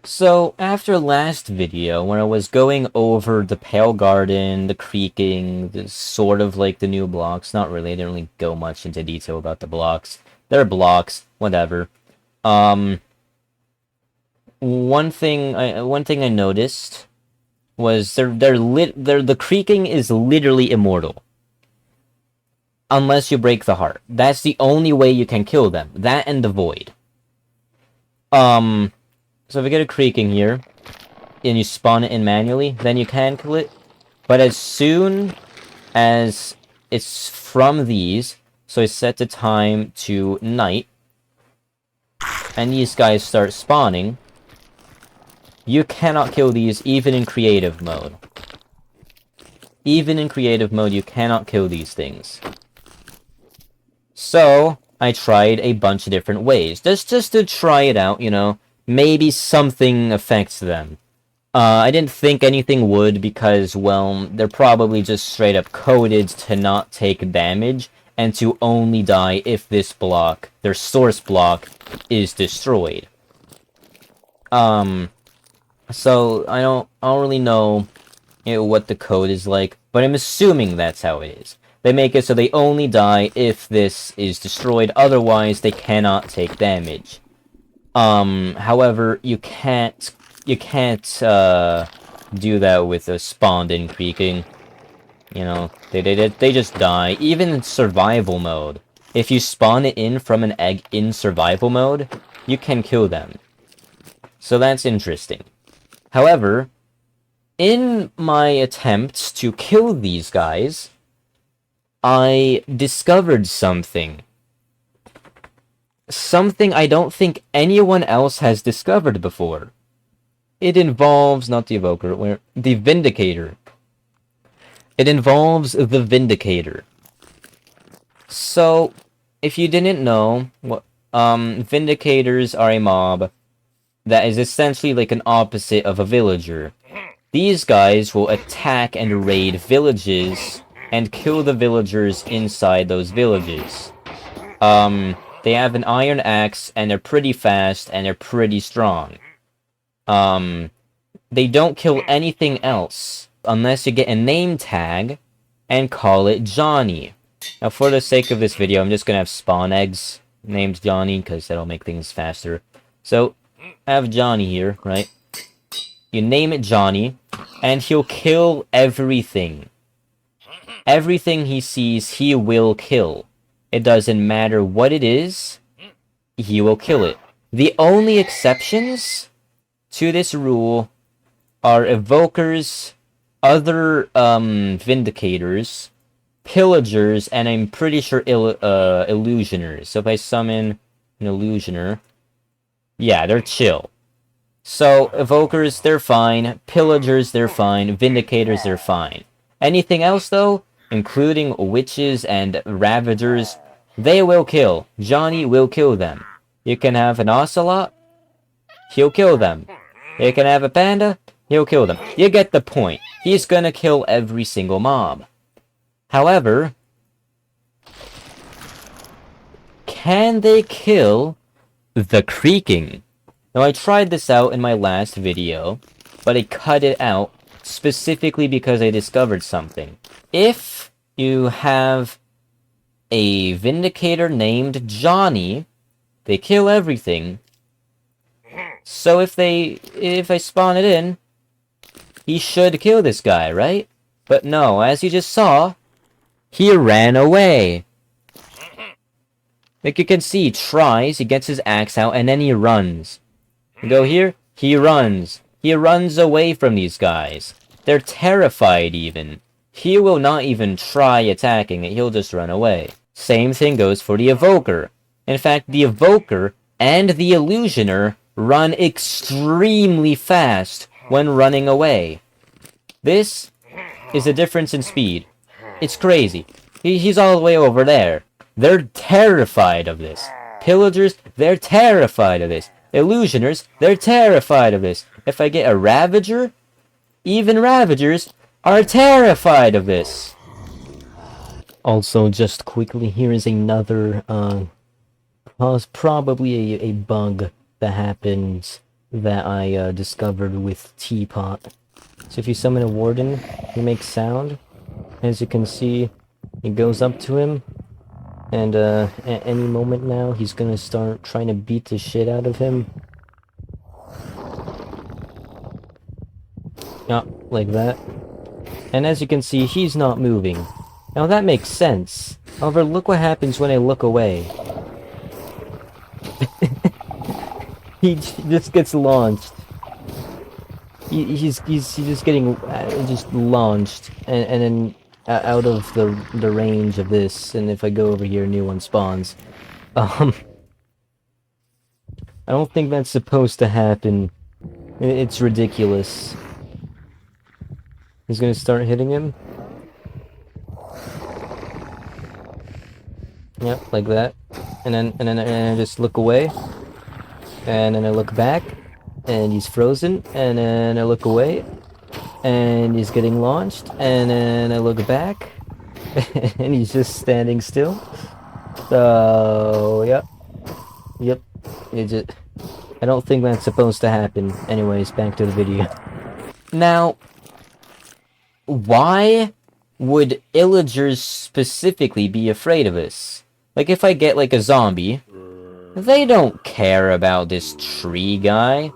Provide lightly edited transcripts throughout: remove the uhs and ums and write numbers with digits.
So, after last video, when I was going over the Pale Garden, the Creaking, the sort of like the new blocks, not really, I didn't really go much into detail about the blocks. They're blocks, whatever. Um, one thing I noticed was the Creaking is literally immortal. Unless you break the heart. That's the only way you can kill them. That and the void. So if we get a Creaking here, and you spawn it in manually, then you can kill it. But as soon as it's from these, so I set the time to night, and these guys start spawning, you cannot kill these even in creative mode. Even in creative mode, you cannot kill these things. So, I tried a bunch of different ways. Just to try it out, you know. Maybe something affects them. I didn't think anything would because, well, they're probably just straight up coded to not take damage and to only die if this block, their source block, is destroyed. So I don't really know, you know, what the code is like, but I'm assuming that's how it is. They make it so they only die if this is destroyed, otherwise they cannot take damage. However, you can't do that with a spawned in Creaking. You know, they just die. Even in survival mode, if you spawn it in from an egg in survival mode, you can kill them. So that's interesting. However, in my attempts to kill these guys, I discovered something. Something I don't think anyone else has discovered before. It involves, not the Evoker, the Vindicator. It involves the Vindicator. So, if you didn't know, Vindicators are a mob that is essentially like an opposite of a villager. These guys will attack and raid villages and kill the villagers inside those villages. They have an iron axe, and they're pretty fast, and they're pretty strong. They don't kill anything else, unless you get a name tag, and call it Johnny. Now, for the sake of this video, I'm just gonna have spawn eggs named Johnny, because that'll make things faster. So, I have Johnny here, right? You name it Johnny, and he'll kill everything. Everything he sees, he will kill. It doesn't matter what it is, he will kill it. The only exceptions to this rule are evokers, other vindicators, pillagers, and I'm pretty sure illusioners. So if I summon an illusioner, yeah, they're chill. So evokers, they're fine. Pillagers, they're fine. Vindicators, they're fine. Anything else though, including witches and ravagers, they will kill. Johnny will kill them. You can have an ocelot, he'll kill them. You can have a panda, he'll kill them. You get the point. He's gonna kill every single mob. However, can they kill the Creaking? Now, I tried this out in my last video, but I cut it out specifically because I discovered something. If you have a Vindicator named Johnny, they kill everything. So if I spawn it in, he should kill this guy, right? But no, as you just saw, he ran away. Like you can see, he tries, he gets his axe out, and then he runs. You go here, he runs. He runs away from these guys. They're terrified even. He will not even try attacking it, he'll just run away. Same thing goes for the Evoker. In fact, the Evoker and the Illusioner run extremely fast when running away. This is a difference in speed. It's crazy. He's all the way over there. They're terrified of this. Pillagers, they're terrified of this. Illusioners, they're terrified of this. If I get a Ravager, even Ravagers are terrified of this. Also, just quickly, here is another, probably a bug that happens that I discovered with Teapot. So if you summon a Warden, he makes sound. As you can see, it goes up to him, and at any moment now, he's gonna start trying to beat the shit out of him. Yeah, like that. And as you can see, he's not moving. Now that makes sense. However, look what happens when I look away. He just gets launched. He's just getting just launched, and then out of the range of this. And if I go over here, a new one spawns. I don't think that's supposed to happen. It's ridiculous. He's gonna start hitting him. Yep, like that. And then I just look away. And then I look back, and he's frozen. And then I look away, and he's getting launched. And then I look back, and he's just standing still. So, yep. Yep. I don't think that's supposed to happen. Anyways, back to the video. Now, why would illagers specifically be afraid of us? Like, if I get, like, a zombie, they don't care about this tree guy.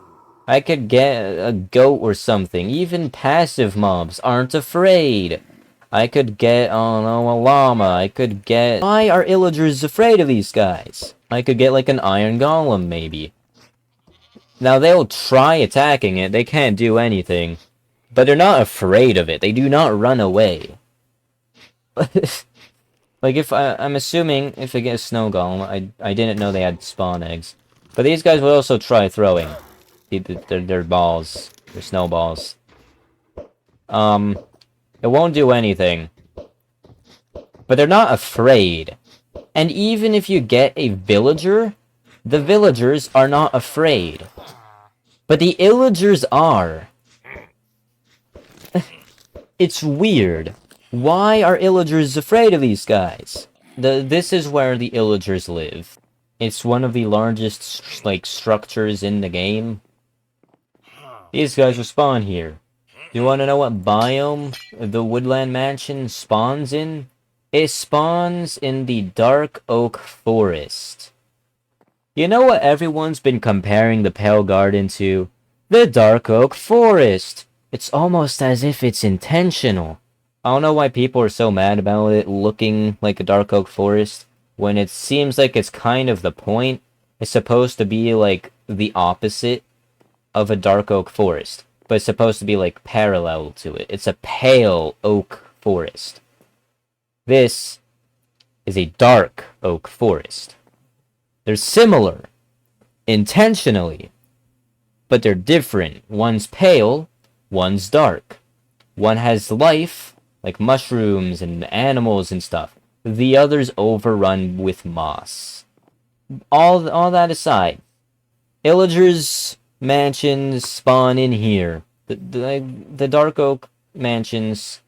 I could get a goat or something. Even passive mobs aren't afraid. I could get, I don't know, a llama. I could get... Why are illagers afraid of these guys? I could get, like, an iron golem, maybe. Now, they'll try attacking it. They can't do anything. But they're not afraid of it. They do not run away. Like, if I'm assuming if I get a snow golem, I didn't know they had spawn eggs. But these guys will also try throwing their balls, their snowballs. It won't do anything. But they're not afraid. And even if you get a villager, the villagers are not afraid. But the illagers are. It's weird. Why are illagers afraid of these guys? This is where the illagers live. It's one of the largest, like, structures in the game. These guys will spawn here. Do you want to know what biome the Woodland Mansion spawns in? It spawns in the Dark Oak Forest. You know what everyone's been comparing the Pale Garden to? The Dark Oak Forest! It's almost as if it's intentional. I don't know why people are so mad about it looking like a Dark Oak Forest, when it seems like it's kind of the point. It's supposed to be, like, the opposite of a Dark Oak Forest, but it's supposed to be, like, parallel to it. It's a Pale Oak Forest. This is a Dark Oak Forest. They're similar, intentionally, but they're different. One's pale, one's dark. One has life, like mushrooms and animals and stuff. The other's overrun with moss. All that aside, illagers' mansions spawn in here. The Dark Oak mansions,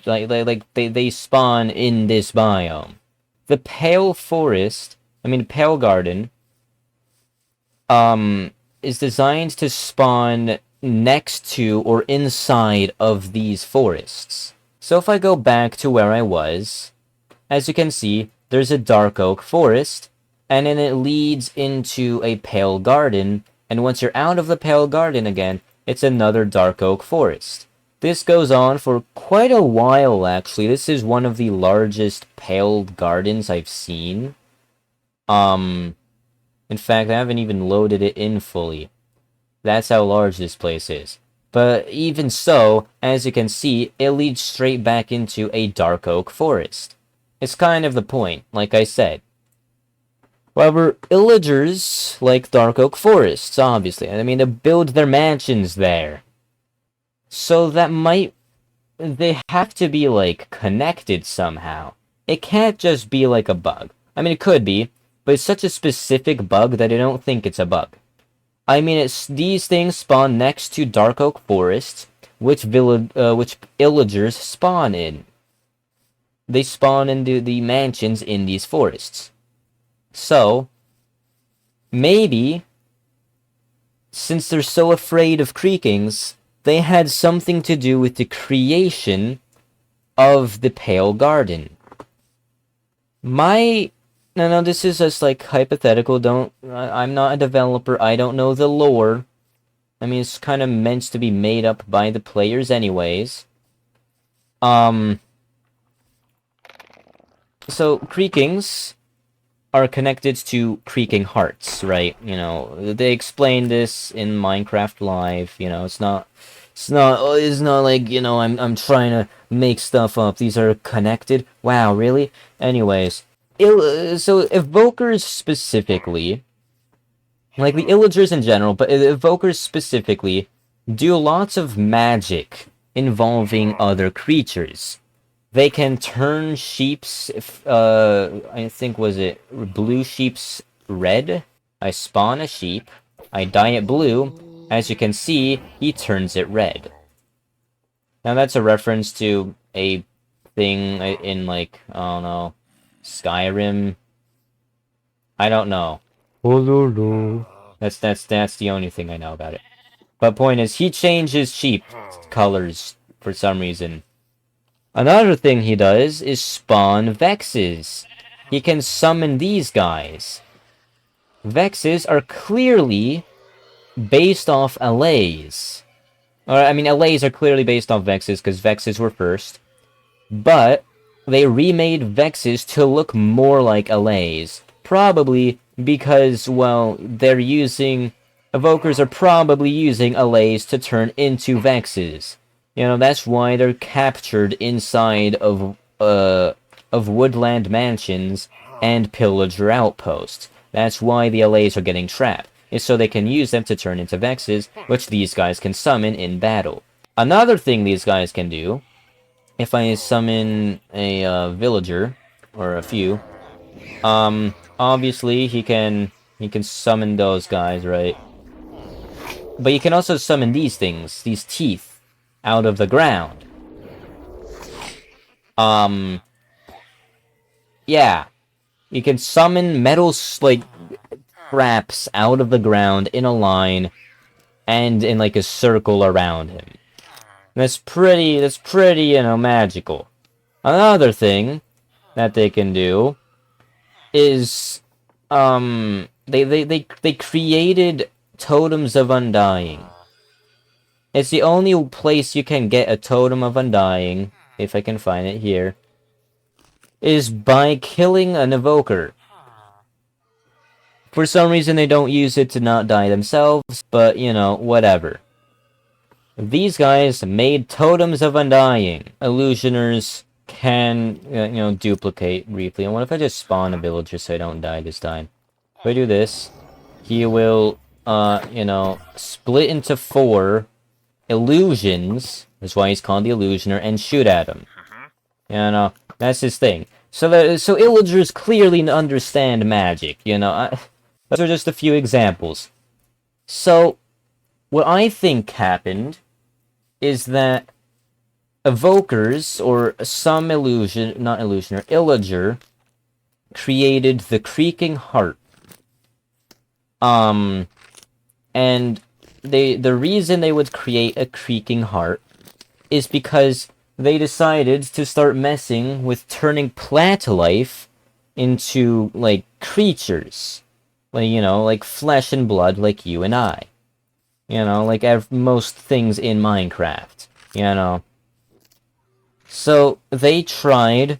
they spawn in this biome. The Pale Forest, Pale Garden, is designed to spawn next to or inside of these forests. So if I go back to where I was, as you can see, there's a Dark Oak Forest, and then it leads into a Pale Garden, and once you're out of the Pale Garden again, it's another Dark Oak Forest. This goes on for quite a while, actually. This is one of the largest Pale Gardens I've seen. In fact, I haven't even loaded it in fully. That's how large this place is. But even so, as you can see, it leads straight back into a Dark Oak Forest. It's kind of the point, like I said. However, illagers like Dark Oak Forests, obviously. They build their mansions there. So they have to be, like, connected somehow. It can't just be like a bug. It could be, but it's such a specific bug that I don't think it's a bug. These things spawn next to Dark Oak Forests, which illagers spawn in. They spawn into the mansions in these forests. So, maybe since they're so afraid of creakings, they had something to do with the creation of the Pale Garden. No, this is just like hypothetical. I'm not a developer. I don't know the lore. I mean, it's kind of meant to be made up by the players anyways. So creakings are connected to creaking hearts, right? You know, they explain this in Minecraft Live. You know, it's not like, you know, I'm trying to make stuff up. These are connected. Wow, really? Anyways, so evokers specifically, like the illagers in general, but evokers specifically, do lots of magic involving other creatures. They can turn sheep's, I think, was it blue sheep's red? I spawn a sheep, I dye it blue, as you can see, he turns it red. Now that's a reference to a thing in, like, I don't know, Skyrim? I don't know. That's the only thing I know about it. But point is, he changes sheep colors for some reason. Another thing he does is spawn vexes. He can summon these guys. Vexes are clearly based off allays. Or, I mean, allays are clearly based off vexes, because vexes were first. But they remade vexes to look more like allays. Probably because, well, they're using... Evokers are probably using allays to turn into vexes. You know, that's why they're captured inside of woodland mansions and pillager outposts. That's why the allays are getting trapped, is so they can use them to turn into vexes, which these guys can summon in battle. Another thing these guys can do, if I summon a villager, or a few, obviously he can summon those guys, right? But you can also summon these things, these teeth, out of the ground. Yeah. You can summon metal, like, traps out of the ground in a line, and in, like, a circle around him. That's pretty, you know, magical. Another thing that they can do is, they created totems of undying. It's the only place you can get a totem of undying, if I can find it here, is by killing an evoker. For some reason they don't use it to not die themselves, but, you know, whatever. These guys made totems of undying. Illusioners can, you know, duplicate briefly. And what if I just spawn a villager so I don't die this time? If I do this, he will, you know, split into 4 illusions. That's why he's called the Illusioner, and shoot at him. You know, that's his thing. So Illagers clearly understand magic, you know. Those are just a few examples. So, what I think happened is that evokers, or some illager, created the Creaking Heart. And the reason they would create a Creaking Heart is because they decided to start messing with turning plant life into, like, creatures. Like, you know, like flesh and blood, like you and I. You know, like most things in Minecraft. You know. So, they tried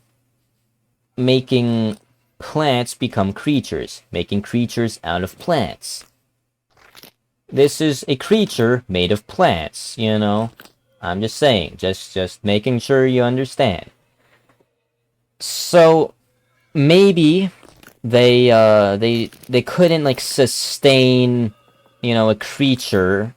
making plants become creatures. Making creatures out of plants. This is a creature made of plants, you know. I'm just saying, just making sure you understand. So, maybe they couldn't, like, sustain, you know, a creature,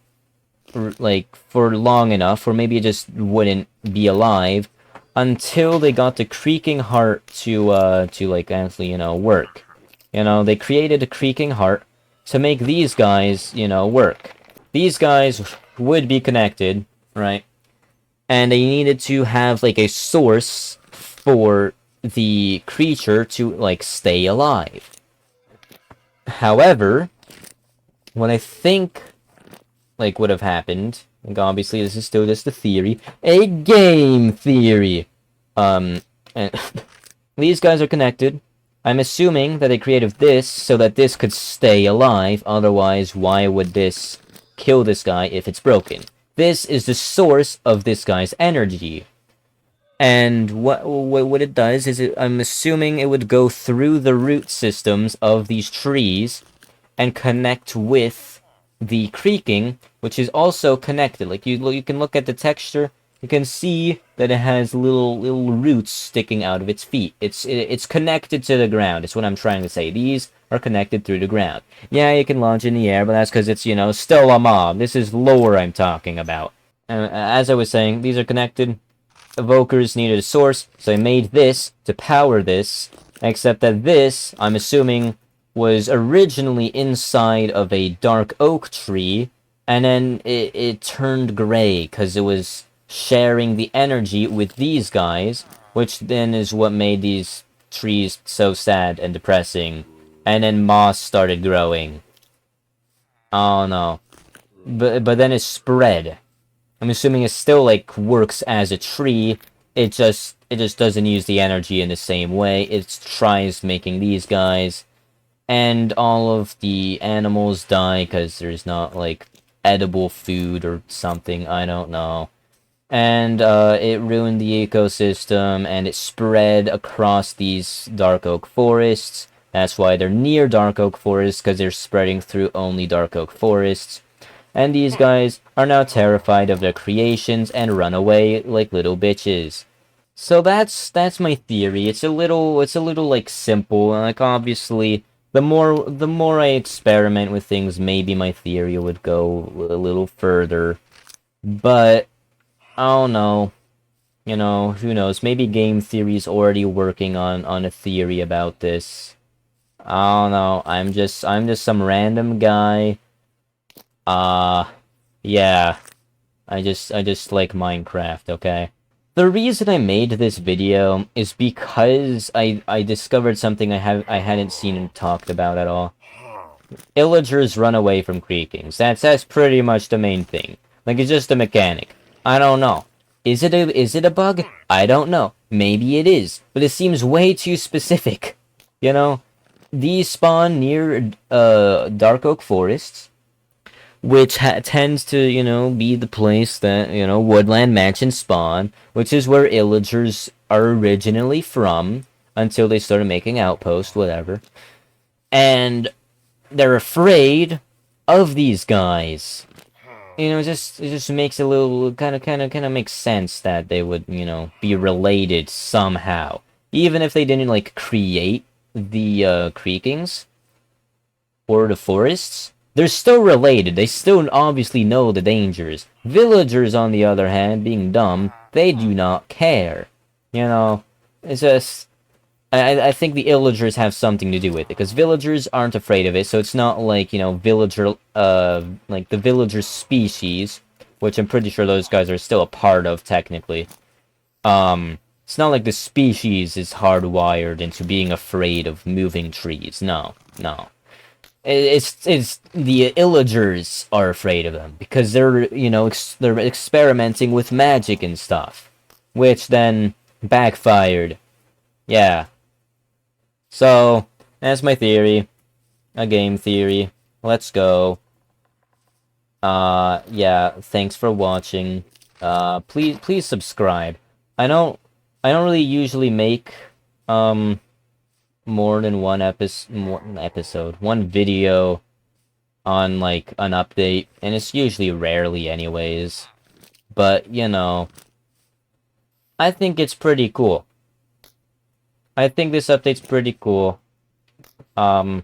like, for long enough, or maybe it just wouldn't be alive, until they got the Creaking Heart to like, actually, you know, work. You know, they created a Creaking Heart to make these guys, you know, work. These guys would be connected, right? And they needed to have, like, a source for the creature to, like, stay alive. However, what I think like, would have happened. Like, obviously, this is still just a theory. A game theory! And these guys are connected. I'm assuming that they created this so that this could stay alive, otherwise why would this kill this guy if it's broken? This is the source of this guy's energy. And what it does is, I'm assuming it would go through the root systems of these trees and connect with the creaking, which is also connected. Like, you can look at the texture, you can see that it has little roots sticking out of its feet. It's connected to the ground. It's what I'm trying to say. These are connected through the ground. Yeah, you can launch in the air, but that's because it's, you know, still a mob. This is lore I'm talking about. As I was saying, these are connected. Evokers needed a source, so I made this to power this, except that this, I'm assuming, was originally inside of a dark oak tree, and then it turned gray, because it was sharing the energy with these guys, which then is what made these trees so sad and depressing, and then moss started growing. Oh no. But then it spread. I'm assuming it still, like, works as a tree. It just doesn't use the energy in the same way. It tries making these guys, and all of the animals die because there's not, like, edible food or something. I don't know. And it ruined the ecosystem, and it spread across these dark oak forests. That's why they're near dark oak forests, because they're spreading through only dark oak forests. And these guys are now terrified of their creations and run away like little bitches. So that's my theory. It's a little like simple. Like, obviously, the more I experiment with things, maybe my theory would go a little further. But I don't know. You know, who knows? Maybe game theory's already working on a theory about this. I don't know. I'm just some random guy. Yeah. I just like Minecraft, okay? The reason I made this video is because I discovered something I hadn't seen and talked about at all. Illagers run away from creakings. That's pretty much the main thing. Like, it's just a mechanic. I don't know. Is it a bug? I don't know. Maybe it is, but it seems way too specific. You know, these spawn near dark oak forests, which tends to, you know, be the place that, you know, woodland mansions spawn, which is where illagers are originally from, until they started making outposts, whatever. And they're afraid of these guys. You know, it just makes a little, kind of makes sense that they would, you know, be related somehow. Even if they didn't, like, create the, creakings, or the forests, they're still related. They still obviously know the dangers. Villagers, on the other hand, being dumb, they do not care. You know, it's just... I think the illagers have something to do with it, because villagers aren't afraid of it, so it's not like, you know, villager, like the villager species, which I'm pretty sure those guys are still a part of, technically. It's not like the species is hardwired into being afraid of moving trees. No, no. It's the illagers are afraid of them, because they're, you know, they're experimenting with magic and stuff, which then backfired. Yeah. So, that's my theory. A game theory. Let's go. Yeah, thanks for watching. Please subscribe. I don't really usually make, more than one one video on, like, an update, and it's usually rarely anyways. But, you know, I think it's pretty cool. I think this update's pretty cool. Yeah.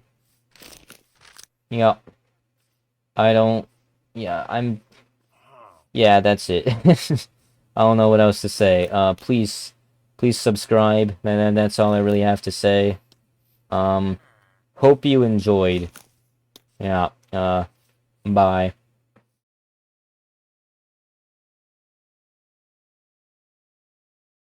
Yeah, that's it. I don't know what else to say. Please subscribe. And that's all I really have to say. Hope you enjoyed. Yeah, bye.